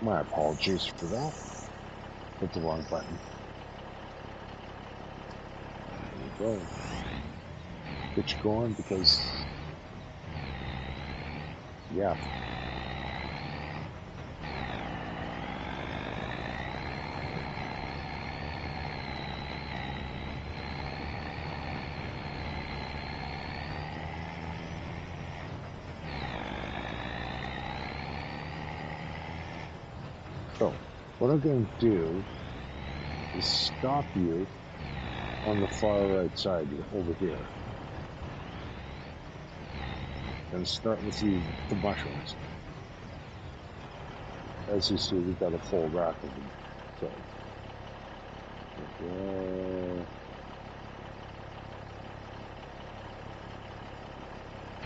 My apologies for that. Hit the wrong button. There we go. Get you going because, yeah. So, what I'm going to do is stop you on the far right side over here. And start with the mushrooms. As you see, we've got a full rack of them. So,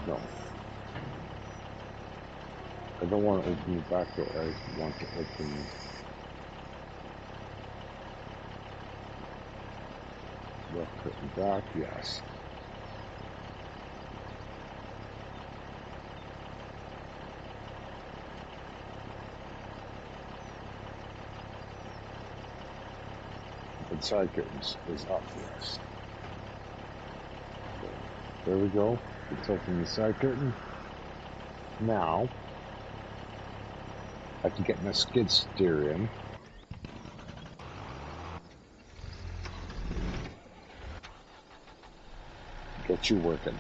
no. I don't want to open the back door. I want to open the curtain back, yes. The side curtain is up, yes. So, there we go. Let's open the side curtain. Now, I can get my skid steer in. Get you working.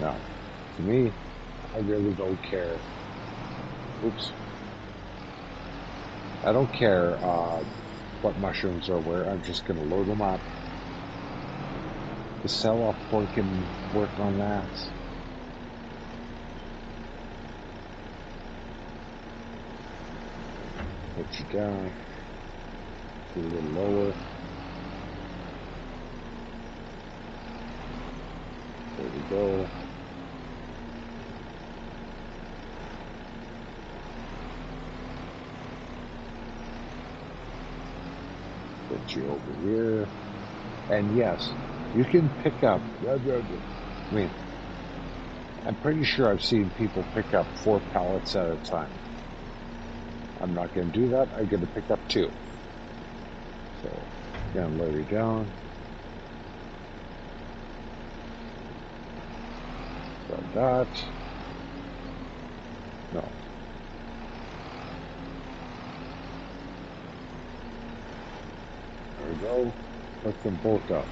Now, to me, I really don't care. Oops. I don't care what mushrooms are where. I'm just going to load them up. The sell-off boy can work on that. Put you down. Get a little lower. There we go. Put you over here. And yes, you can pick up. I mean, I'm pretty sure I've seen people pick up 4 pallets at a time. I'm not going to do that. I'm going to pick up 2. So, going to lower you down. Like that. No. There we go. Let them both up.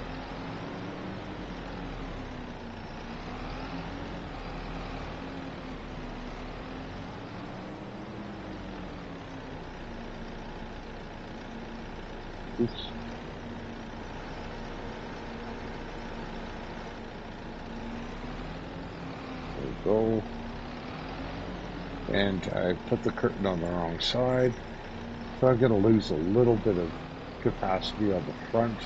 Oops. There we go. And I put the curtain on the wrong side. So I'm going to lose a little bit of capacity on the front.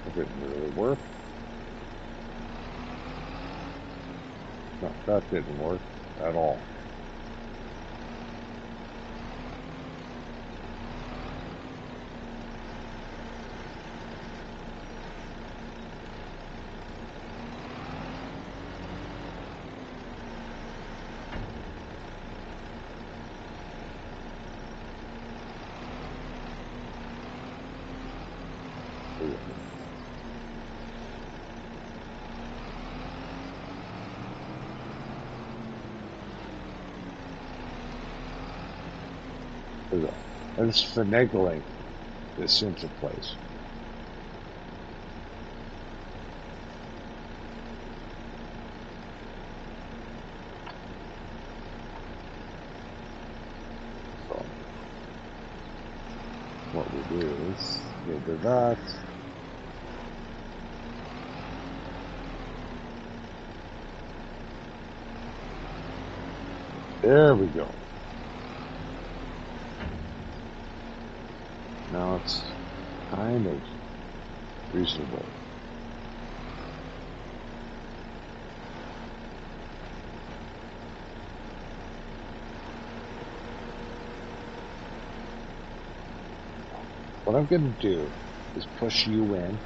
It didn't really work. No, that didn't work at all. There we go. And it's finagling this into place. So what we do is we'll do that. There we go. Now it's kind of reasonable. What I'm going to do is push you in.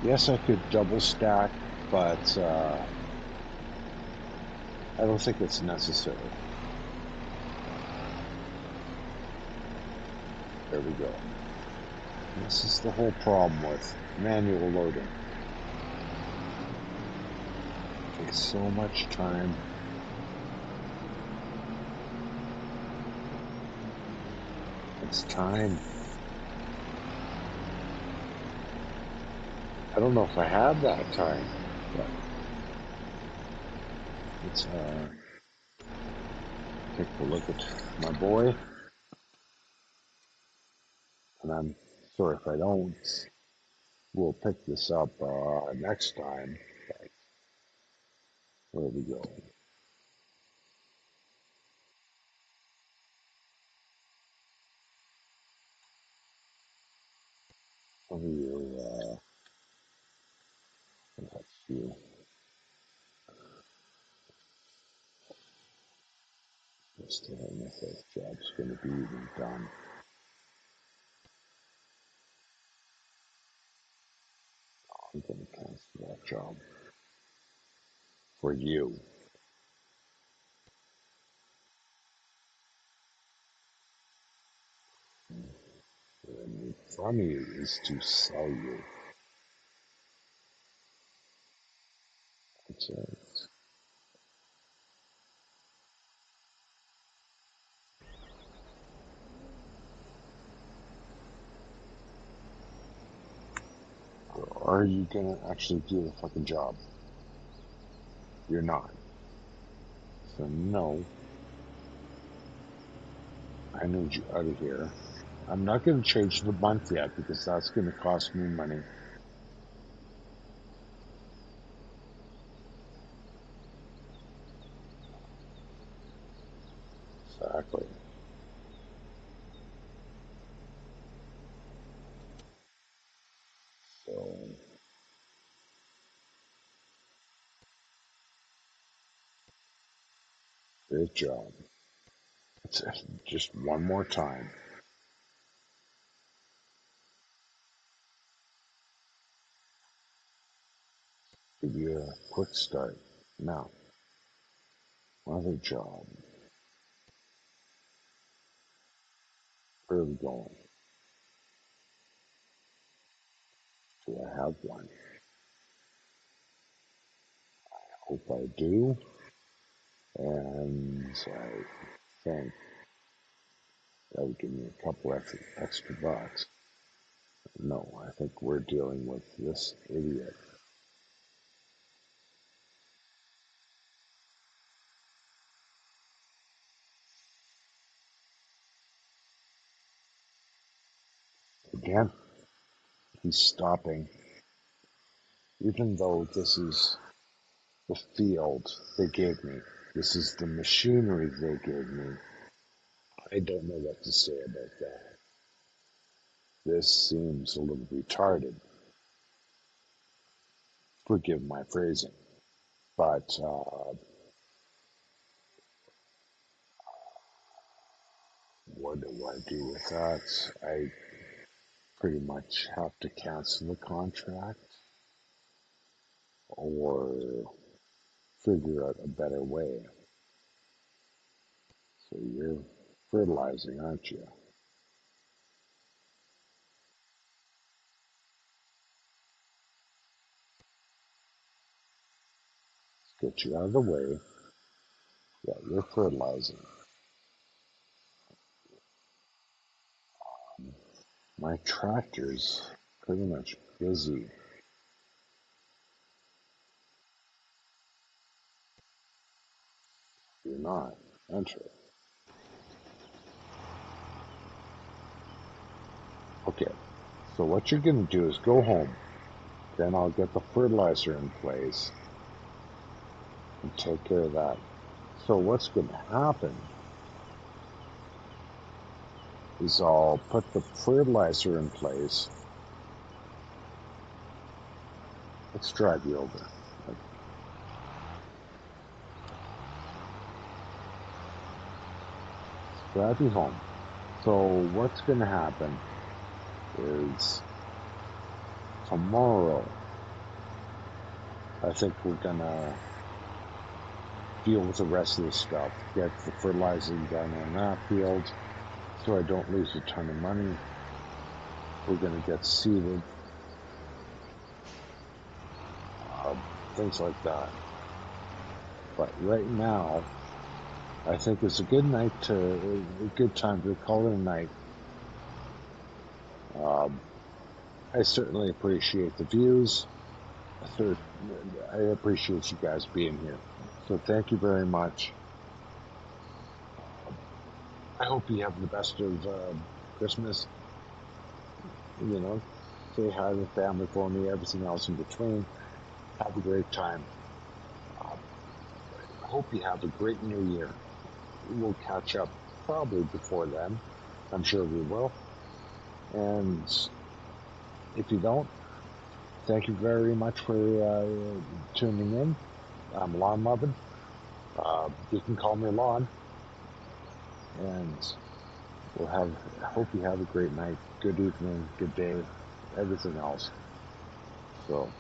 Yes, I could double stack, but I don't think it's necessary. There we go. This is the whole problem with manual loading. It takes so much time. It's time. I don't know if I have that time, but let's take a look at my boy. And I'm sorry if I don't. We'll pick this up next time. But where we go? Over here, that's you. I still don't know if that job's going to be even done. I'm going to cancel that job for you. And from you is to sell you. That's it. Are you going to actually do the fucking job? You're not. So no, I need you out of here. I'm not going to change the month yet because that's going to cost me money. Exactly. So, great job. It's just one more time. Give you a quick start. Now, another job. Where are we going? Do I have one? Hope I do. And I think that would give me a couple extra bucks. No, I think we're dealing with this idiot. Again, he's stopping. Even though this is the field they gave me, this is the machinery they gave me, I don't know what to say about that. This seems a little retarded. Forgive my phrasing. But what do I do with that? I pretty much have to cancel the contract or figure out a better way. So you're fertilizing, aren't you? Let's get you out of the way. Yeah, you're fertilizing. My tractor's pretty much busy. You're not. Enter. Okay, so what you're going to do is go home. Then I'll get the fertilizer in place and take care of that. So what's going to happen is I'll put the fertilizer in place. Let's drive you over. Let's drive you home. So what's going to happen is tomorrow, I think we're going to deal with the rest of the stuff. Get the fertilizing done on that field so I don't lose a ton of money. We're going to get seeded, uh, things like that. But right now, I think it's a good time to call it a night. Um, I certainly appreciate the views. I appreciate you guys being here. So thank you very much. I hope you have the best of Christmas. You know, say hi to the family for me, everything else in between. Have a great time. Uh, I hope you have a great new year. We'll catch up probably before then. I'm sure we will. And if you don't, thank you very much for tuning in. I'm Lon Lovin. You can call me Lon. And we'll have, hope you have a great night, good evening, good day, everything else. So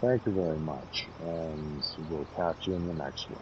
thank you very much. And we'll catch you in the next one.